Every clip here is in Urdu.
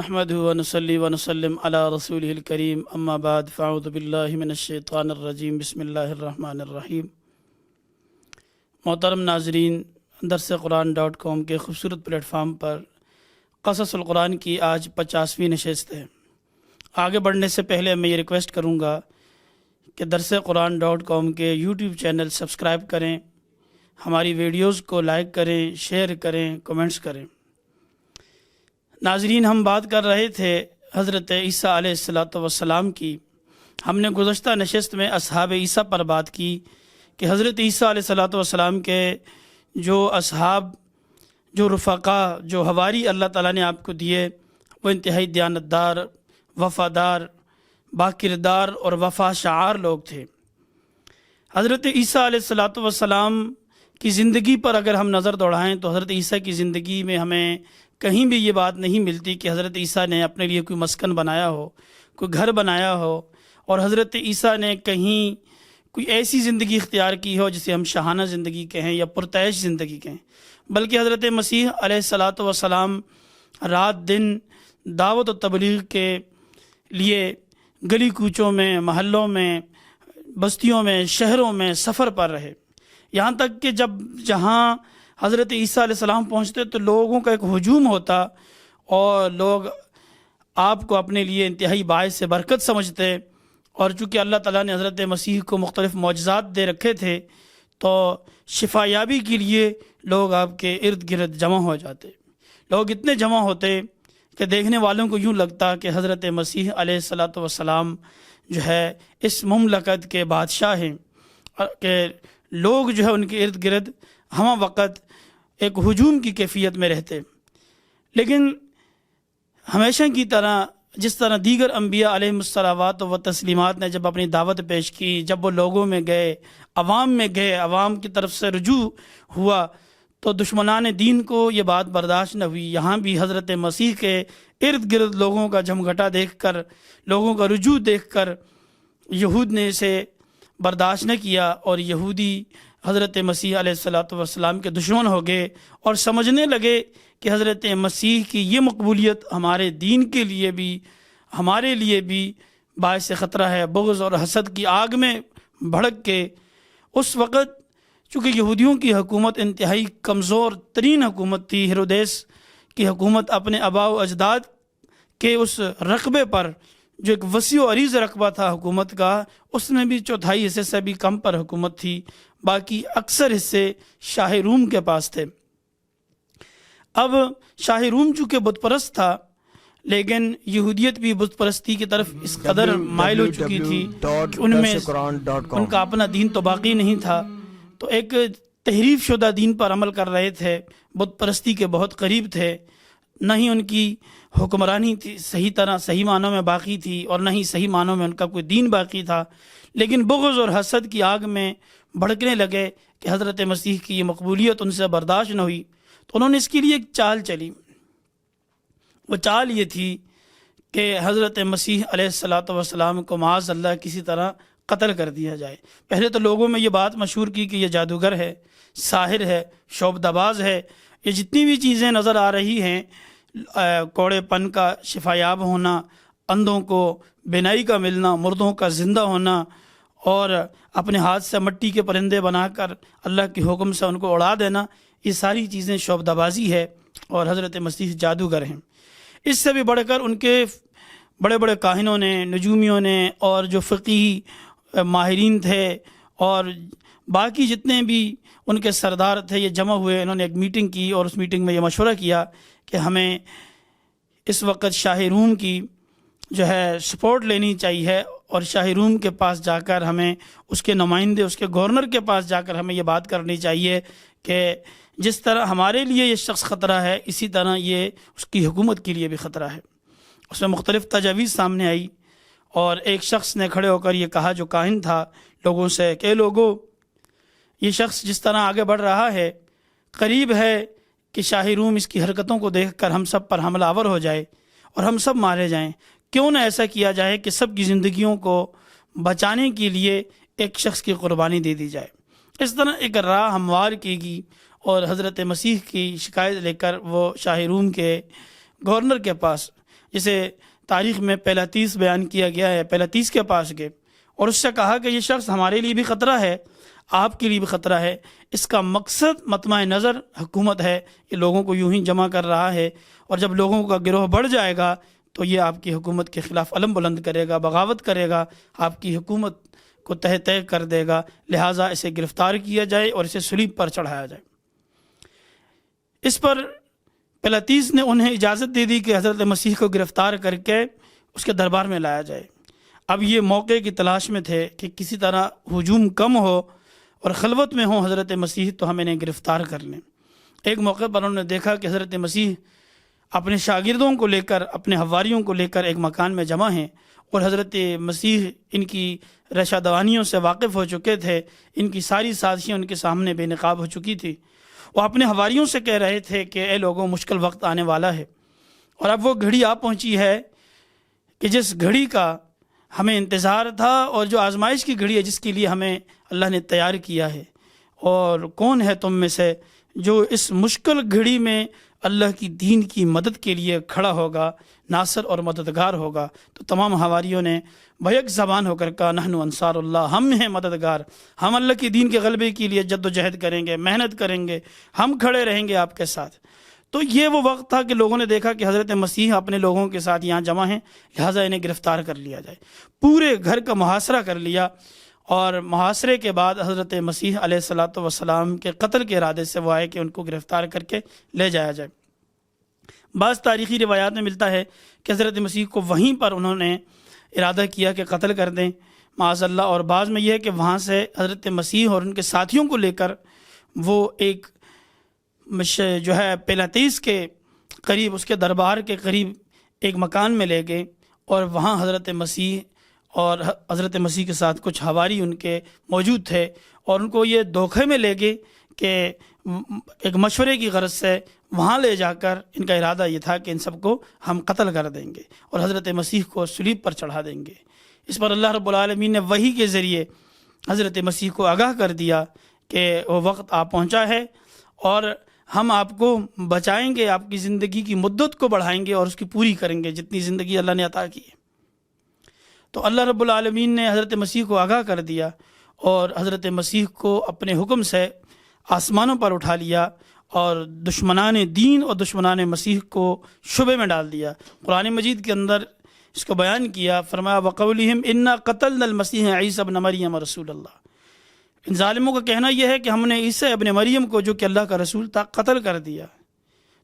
نحمدہ ونصلی ونسلم علی رسولہ الکریم اما بعد فاعوذ باللہ من الشیطان الرجیم بسم اللہ الرحمن الرحیم۔ محترم ناظرین، درس قرآن.com کے خوبصورت پلیٹ فارم پر قصص القرآن کی آج 50ویں نشست ہے۔ آگے بڑھنے سے پہلے میں یہ ریکویسٹ کروں گا کہ درس قرآن.com کے یوٹیوب چینل سبسکرائب کریں، ہماری ویڈیوز کو لائک کریں، شیئر کریں، کمنٹس کریں۔ ناظرین، ہم بات کر رہے تھے حضرت عیسیٰ علیہ السلام کی۔ ہم نے گزشتہ نشست میں اصحاب عیسیٰ پر بات کی کہ حضرت عیسیٰ علیہ السلام کے جو اصحاب، جو رفقا، جو حواری اللہ تعالیٰ نے آپ کو دیے، وہ انتہائی دیانتدار، وفادار، باکردار اور وفا شعار لوگ تھے۔ حضرت عیسیٰ علیہ السلام کی زندگی پر اگر ہم نظر دوڑائیں تو حضرت عیسیٰ کی زندگی میں ہمیں کہیں بھی یہ بات نہیں ملتی کہ حضرت عیسیٰ نے اپنے لیے کوئی مسکن بنایا ہو، کوئی گھر بنایا ہو، اور حضرت عیسیٰ نے کہیں کوئی ایسی زندگی اختیار کی ہو جسے ہم شاہانہ زندگی کہیں یا پرتعیش زندگی کہیں، بلکہ حضرت مسیح علیہ السلام رات دن دعوت و تبلیغ کے لیے گلی کوچوں میں، محلوں میں، بستیوں میں، شہروں میں سفر پر رہے، یہاں تک کہ جہاں حضرت عیسیٰ علیہ السلام پہنچتے تو لوگوں کا ایک ہجوم ہوتا اور لوگ آپ کو اپنے لیے انتہائی باعث برکت سمجھتے، اور چونکہ اللہ تعالیٰ نے حضرت مسیح کو مختلف معجزات دے رکھے تھے تو شفا یابی کے لیے لوگ آپ کے ارد گرد جمع ہو جاتے۔ لوگ اتنے جمع ہوتے کہ دیکھنے والوں کو یوں لگتا کہ حضرت مسیح علیہ السلام جو ہے اس مملکت کے بادشاہ ہیں، کہ لوگ جو ہے ان کے ارد گرد ہمہ وقت ایک ہجوم کی کیفیت میں رہتے۔ لیکن ہمیشہ کی طرح جس طرح دیگر انبیاء علیہ الصلوات و تسلیمات نے جب اپنی دعوت پیش کی، جب وہ لوگوں میں گئے، عوام میں گئے، عوام کی طرف سے رجوع ہوا تو دشمنان دین کو یہ بات برداشت نہ ہوئی۔ یہاں بھی حضرت مسیح کے ارد گرد لوگوں کا جھمگھٹا دیکھ کر، لوگوں کا رجوع دیکھ کر یہود نے اسے برداشت نہ کیا، اور یہودی حضرت مسیح علیہ السلام کے دشمن ہو گئے اور سمجھنے لگے کہ حضرت مسیح کی یہ مقبولیت ہمارے دین کے لیے بھی، ہمارے لیے بھی باعث خطرہ ہے۔ بغض اور حسد کی آگ میں بھڑک کے اس وقت چونکہ یہودیوں کی حکومت انتہائی کمزور ترین حکومت تھی، ہیرودیس کی حکومت اپنے آباء و اجداد کے اس رقبے پر جو ایک وسیع و عریض رقبہ تھا حکومت کا، اس میں بھی چوتھائی حصے سے بھی کم پر حکومت تھی، باقی اکثر حصے شاہ روم کے پاس تھے۔ اب شاہ روم چونکہ بت پرست تھا، لیکن یہودیت بھی بت پرستی کی طرف اس قدر مائل ہو چکی تھی کہ ان میں ان کا اپنا دین تو باقی نہیں تھا، تو ایک تحریف شدہ دین پر عمل کر رہے تھے، بت پرستی کے بہت قریب تھے، نہ ہی ان کی حکمرانی تھی صحیح معنوں میں باقی تھی، اور نہ ہی صحیح معنوں میں ان کا کوئی دین باقی تھا، لیکن بغض اور حسد کی آگ میں بھڑکنے لگے کہ حضرت مسیح کی یہ مقبولیت ان سے برداشت نہ ہوئی، تو انہوں نے اس کے لیے ایک چال چلی۔ وہ چال یہ تھی کہ حضرت مسیح علیہ السلام کو معاذ اللہ کسی طرح قتل کر دیا جائے۔ پہلے تو لوگوں میں یہ بات مشہور کی کہ یہ جادوگر ہے، ساحر ہے، شعبدہ باز ہے، یہ جتنی بھی چیزیں نظر آ رہی ہیں، کوڑے پن کا شفا یاب ہونا، اندھوں کو بینائی کا ملنا، مردوں کا زندہ ہونا، اور اپنے ہاتھ سے مٹی کے پرندے بنا کر اللہ کے حکم سے ان کو اڑا دینا، یہ ساری چیزیں شعبدہ بازی ہے، اور حضرت مسیح جادوگر ہیں۔ اس سے بھی بڑھ کر ان کے بڑے بڑے کاہنوں نے، نجومیوں نے، اور جو فقیہ ماہرین تھے اور باقی جتنے بھی ان کے سردار تھے، یہ جمع ہوئے، انہوں نے ایک میٹنگ کی، اور اس میٹنگ میں یہ مشورہ کیا کہ ہمیں اس وقت شاہ روم کی جو ہے سپورٹ لینی چاہیے، اور شاہ روم کے پاس جا کر ہمیں اس کے نمائندے، اس کے گورنر کے پاس جا کر ہمیں یہ بات کرنی چاہیے کہ جس طرح ہمارے لیے یہ شخص خطرہ ہے، اسی طرح یہ اس کی حکومت کے لیے بھی خطرہ ہے۔ اس میں مختلف تجاویز سامنے آئی، اور ایک شخص نے کھڑے ہو کر یہ کہا جو کاہن تھا لوگوں سے کہ لوگوں، یہ شخص جس طرح آگے بڑھ رہا ہے، قریب ہے کہ شاہ روم اس کی حرکتوں کو دیکھ کر ہم سب پر حملہ آور ہو جائے اور ہم سب مارے جائیں۔ کیوں نہ ایسا کیا جائے کہ سب کی زندگیوں کو بچانے کے لیے ایک شخص کی قربانی دے دی جائے۔ اس طرح ایک راہ ہموار کی گئی، اور حضرت مسیح کی شکایت لے کر وہ شاہ روم کے گورنر کے پاس جسے تاریخ میں پہلاتیس بیان کیا گیا ہے، پہلاتیس کے پاس گئے اور اس سے کہا کہ یہ شخص ہمارے لیے بھی خطرہ ہے، آپ کے لیے بھی خطرہ ہے، اس کا مقصد مطمع نظر حکومت ہے، یہ لوگوں کو یوں ہی جمع کر رہا ہے، اور جب لوگوں کا گروہ بڑھ جائے گا تو یہ آپ کی حکومت کے خلاف علم بلند کرے گا، بغاوت کرے گا، آپ کی حکومت کو تہہ تہہ کر دے گا، لہٰذا اسے گرفتار کیا جائے اور اسے صلیب پر چڑھایا جائے۔ اس پر پلاتیس نے انہیں اجازت دے دی کہ حضرت مسیح کو گرفتار کر کے اس کے دربار میں لایا جائے۔ اب یہ موقع کی تلاش میں تھے کہ کسی طرح ہجوم کم ہو اور خلوت میں ہو حضرت مسیح تو ہم انہیں گرفتار کر لیں۔ ایک موقع پر انہوں نے دیکھا کہ حضرت مسیح اپنے شاگردوں کو لے کر، اپنے حواریوں کو لے کر ایک مکان میں جمع ہیں، اور حضرت مسیح ان کی رشا دوانیوں سے واقف ہو چکے تھے، ان کی ساری سازشیں ان کے سامنے بے نقاب ہو چکی تھی۔ وہ اپنے حواریوں سے کہہ رہے تھے کہ اے لوگوں، مشکل وقت آنے والا ہے، اور اب وہ گھڑی آ پہنچی ہے کہ جس گھڑی کا ہمیں انتظار تھا، اور جو آزمائش کی گھڑی ہے جس کے لیے ہمیں اللہ نے تیار کیا ہے۔ اور کون ہے تم میں سے جو اس مشکل گھڑی میں اللہ کی دین کی مدد کے لیے کھڑا ہوگا، ناصر اور مددگار ہوگا؟ تو تمام حواریوں نے بیک زبان ہو کر کہا نحن انصار اللہ، ہم ہیں مددگار، ہم اللہ کی دین کے غلبے کے لیے جد و جہد کریں گے، محنت کریں گے، ہم کھڑے رہیں گے آپ کے ساتھ۔ تو یہ وہ وقت تھا کہ لوگوں نے دیکھا کہ حضرت مسیح اپنے لوگوں کے ساتھ یہاں جمع ہیں، لہٰذا انہیں گرفتار کر لیا جائے۔ پورے گھر کا محاصرہ کر لیا، اور محاصرے کے بعد حضرت مسیح علیہ الصلوۃ والسلام کے قتل کے ارادے سے وہ آئے کہ ان کو گرفتار کر کے لے جایا جائے۔ بعض تاریخی روایات میں ملتا ہے کہ حضرت مسیح کو وہیں پر انہوں نے ارادہ کیا کہ قتل کر دیں معاذ اللہ، اور بعض میں یہ ہے کہ وہاں سے حضرت مسیح اور ان کے ساتھیوں کو لے کر وہ ایک جو ہے پلاتیس کے قریب، اس کے دربار کے قریب ایک مکان میں لے گئے، اور وہاں حضرت مسیح اور حضرت مسیح کے ساتھ کچھ حواری ان کے موجود تھے، اور ان کو یہ دھوکے میں لے گئے کہ ایک مشورے کی غرض سے وہاں لے جا کر ان کا ارادہ یہ تھا کہ ان سب کو ہم قتل کر دیں گے اور حضرت مسیح کو صلیب پر چڑھا دیں گے۔ اس پر اللہ رب العالمین نے وحی کے ذریعے حضرت مسیح کو آگاہ کر دیا کہ وہ وقت آ پہنچا ہے، اور ہم آپ کو بچائیں گے، آپ کی زندگی کی مدت کو بڑھائیں گے اور اس کی پوری کریں گے جتنی زندگی اللہ نے عطا کی ہے۔ تو اللہ رب العالمین نے حضرت مسیح کو آگاہ کر دیا، اور حضرت مسیح کو اپنے حکم سے آسمانوں پر اٹھا لیا، اور دشمنان دین اور دشمنان مسیح کو شبے میں ڈال دیا۔ قرآن مجید کے اندر اس کو بیان کیا، فرمایا وَقَوْلِهِمْ إِنَّا قَتَلْنَا الْمَسِيحَ عِيسَى ابْنَ مَرْيَمَ رسول اللہ۔ ان ظالموں کا کہنا یہ ہے کہ ہم نے عیسیٰ ابن مریم کو جو کہ اللہ کا رسول تھا قتل کر دیا۔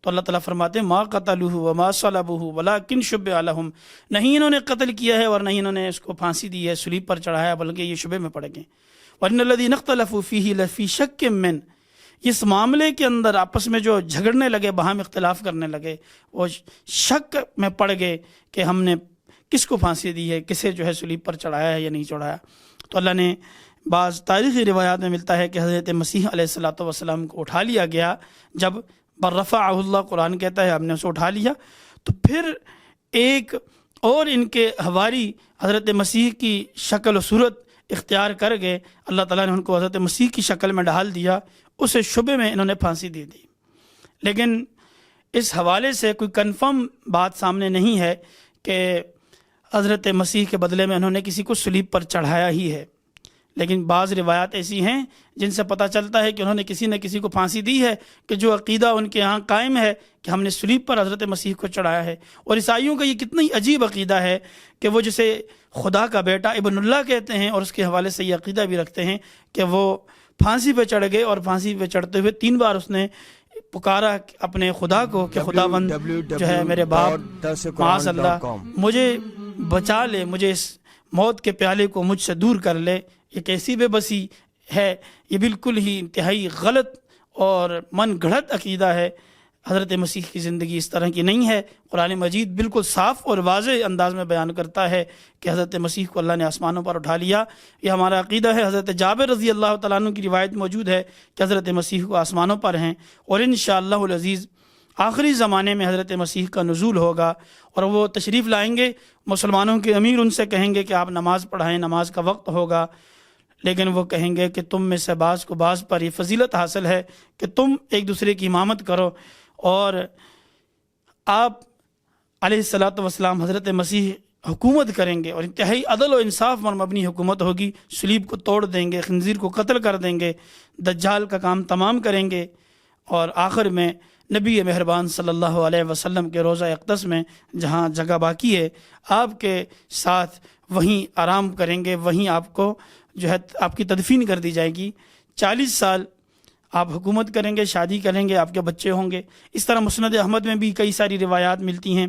تو اللہ تعالیٰ فرماتے ہیں ما قتلوہ وما صلبوہ ولکن شبہ لہم، نہیں انہوں نے قتل کیا ہے اور نہیں انہوں نے اس کو پھانسی دی ہے، صلیب پر چڑھایا، بلکہ یہ شبے میں پڑ گئے۔ وَإِنَّ الَّذِينَ اخْتَلَفُوا فِيهِ لَفِي شَكٍّ مِّنْهُ، اس معاملے کے اندر آپس میں جو جھگڑنے لگے، باہم اختلاف کرنے لگے، وہ شک میں پڑ گئے کہ ہم نے کس کو پھانسی دی ہے، کسے جو ہے صلیب پر چڑھایا ہے یا نہیں چڑھایا۔ تو اللہ نے بعض تاریخی روایات میں ملتا ہے کہ حضرت مسیح علیہ الصلوۃ والسلام کو اٹھا لیا گیا، جب برفعہ اللہ قرآن کہتا ہے ہم نے اسے اٹھا لیا، تو پھر ایک اور ان کے حواری حضرت مسیح کی شکل و صورت اختیار کر گئے، اللہ تعالیٰ نے ان کو حضرت مسیح کی شکل میں ڈھال دیا، اسے شبے میں انہوں نے پھانسی دے دی۔ لیکن اس حوالے سے کوئی کنفرم بات سامنے نہیں ہے کہ حضرت مسیح کے بدلے میں انہوں نے کسی کو صلیب پر چڑھایا ہی ہے، لیکن بعض روایات ایسی ہیں جن سے پتہ چلتا ہے کہ انہوں نے کسی نہ کسی کو پھانسی دی ہے، کہ جو عقیدہ ان کے ہاں قائم ہے کہ ہم نے صلیب پر حضرت مسیح کو چڑھایا ہے۔ اور عیسائیوں کا یہ کتنی عجیب عقیدہ ہے کہ وہ جسے خدا کا بیٹا ابن اللہ کہتے ہیں، اور اس کے حوالے سے یہ عقیدہ بھی رکھتے ہیں کہ وہ پھانسی پہ چڑھ گئے، اور پھانسی پہ چڑھتے ہوئے 3 بار اس نے پکارا اپنے خدا کو کہ خداوند جو ہے میرے باپ معاذ اللہ مجھے بچا لے، مجھے اس موت کے پیالے کو مجھ سے دور کر لے۔ یہ کیسی بے بسی ہے، یہ بالکل ہی انتہائی غلط اور من گھڑت عقیدہ ہے۔ حضرت مسیح کی زندگی اس طرح کی نہیں ہے۔ قرآن مجید بالکل صاف اور واضح انداز میں بیان کرتا ہے کہ حضرت مسیح کو اللہ نے آسمانوں پر اٹھا لیا، یہ ہمارا عقیدہ ہے۔ حضرت جابر رضی اللہ تعالیٰ عنہ کی روایت موجود ہے کہ حضرت مسیح کو آسمانوں پر ہیں، اور انشاءاللہ العزیز آخری زمانے میں حضرت مسیح کا نزول ہوگا، اور وہ تشریف لائیں گے۔ مسلمانوں کے امیر ان سے کہیں گے کہ آپ نماز پڑھائیں، نماز کا وقت ہوگا، لیکن وہ کہیں گے کہ تم میں سے بعض کو بعض پر یہ فضیلت حاصل ہے کہ تم ایک دوسرے کی امامت کرو، اور آپ علیہ الصلوۃ والسلام حضرت مسیح حکومت کریں گے اور انتہائی عدل و انصاف پر مبنی حکومت ہوگی. صلیب کو توڑ دیں گے, خنزیر کو قتل کر دیں گے, دجال کا کام تمام کریں گے, اور آخر میں نبی مہربان صلی اللہ علیہ وسلم کے روضہ اقدس میں جہاں جگہ باقی ہے آپ کے ساتھ وہیں آرام کریں گے, وہیں آپ کو جو ہے آپ کی تدفین کر دی جائے گی. 40 سال آپ حکومت کریں گے, شادی کریں گے, آپ کے بچے ہوں گے. اس طرح مسند احمد میں بھی کئی ساری روایات ملتی ہیں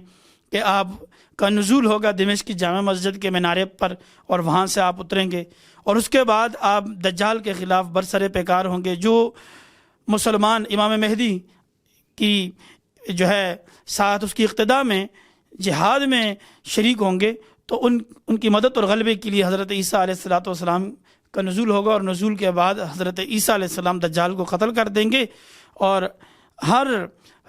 کہ آپ کا نزول ہوگا دمشق کی جامع مسجد کے مینارے پر, اور وہاں سے آپ اتریں گے, اور اس کے بعد آپ دجال کے خلاف برسر پیکار ہوں گے. جو مسلمان امام مہدی کی جو ہے ساتھ اس کی اقتداء میں جہاد میں شریک ہوں گے تو ان کی مدد اور غلبے کے لیے حضرت عیسیٰ علیہ الصلوۃ والسلام کا نزول ہوگا, اور نزول کے بعد حضرت عیسیٰ علیہ السلام دجال کو قتل کر دیں گے. اور ہر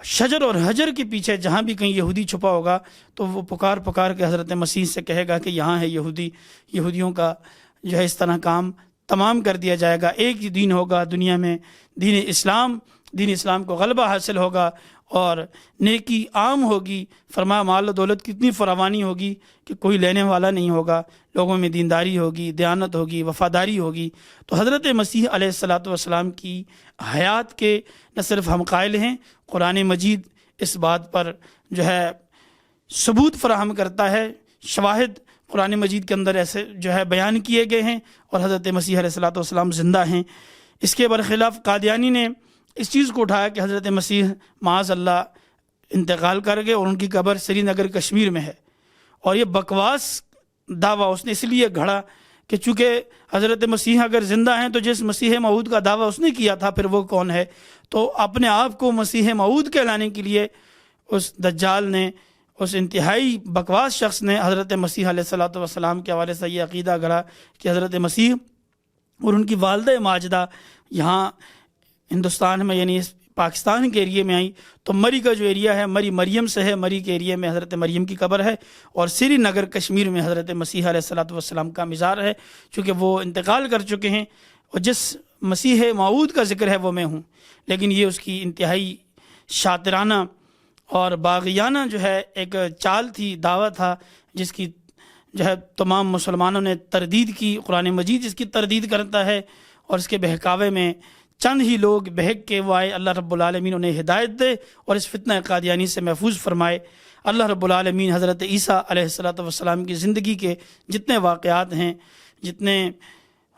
شجر اور حجر کے پیچھے جہاں بھی کہیں یہودی چھپا ہوگا تو وہ پکار کے حضرت مسیح سے کہے گا کہ یہاں ہے یہودی, یہودیوں کا جو ہے اس طرح کام تمام کر دیا جائے گا. ایک ہی دین ہوگا دنیا میں, دین اسلام کو غلبہ حاصل ہوگا اور نیکی عام ہوگی. فرمایا مال و دولت کتنی فراوانی ہوگی کہ کوئی لینے والا نہیں ہوگا, لوگوں میں دینداری ہوگی, دیانت ہوگی, وفاداری ہوگی. تو حضرت مسیح علیہ الصلوۃ والسلام کی حیات کے نہ صرف ہم قائل ہیں, قرآن مجید اس بات پر جو ہے ثبوت فراہم کرتا ہے, شواہد قرآن مجید کے اندر ایسے جو ہے بیان کیے گئے ہیں, اور حضرت مسیح علیہ الصلوۃ والسلام زندہ ہیں. اس کے برخلاف قادیانی نے اس چیز کو اٹھایا کہ حضرت مسیح معاذ اللہ انتقال کر گئے اور ان کی قبر سری نگر کشمیر میں ہے, اور یہ بکواس دعویٰ اس نے اس لیے گھڑا کہ چونکہ حضرت مسیح اگر زندہ ہیں تو جس مسیح موعود کا دعویٰ اس نے کیا تھا پھر وہ کون ہے. تو اپنے آپ کو مسیح موعود کہلانے کے لیے اس دجال نے, اس انتہائی بکواس شخص نے حضرت مسیح علیہ الصلوۃ والسلام کے حوالے سے یہ عقیدہ گڑھا کہ حضرت مسیح اور ان کی والدہ ماجدہ یہاں ہندوستان میں یعنی پاکستان کے ایریے میں آئی. تو مری کا جو ایریا ہے مری مریم سے ہے, مری کے ایریے میں حضرت مریم کی قبر ہے, اور سری نگر کشمیر میں حضرت مسیح علیہ الصلوۃ والسلام کا مزار ہے, چونکہ وہ انتقال کر چکے ہیں. اور جس مسیح موعود کا ذکر ہے وہ میں ہوں, لیکن یہ اس کی انتہائی شاطرانہ اور باغیانہ جو ہے ایک چال تھی, دعویٰ تھا, جس کی جو ہے تمام مسلمانوں نے تردید کی. قرآن مجید اس کی تردید کرتا ہے, اور اس کے بہکاوے میں چند ہی لوگ بہک کے وہ آئے. اللہ رب العالمین انہیں ہدایت دے اور اس فتنہ قادیانی سے محفوظ فرمائے. اللہ رب العالمین حضرت عیسیٰ علیہ الصلوۃ والسلام کی زندگی کے جتنے واقعات ہیں, جتنے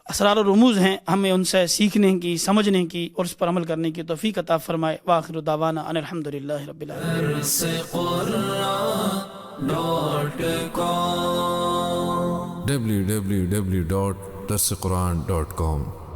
اسرار و رموز ہیں, ہمیں ان سے سیکھنے کی, سمجھنے کی اور اس پر عمل کرنے کی توفیق عطا فرمائے. وآخر دعوانا ان الحمدللہ رب العالمین. www.darsequran.com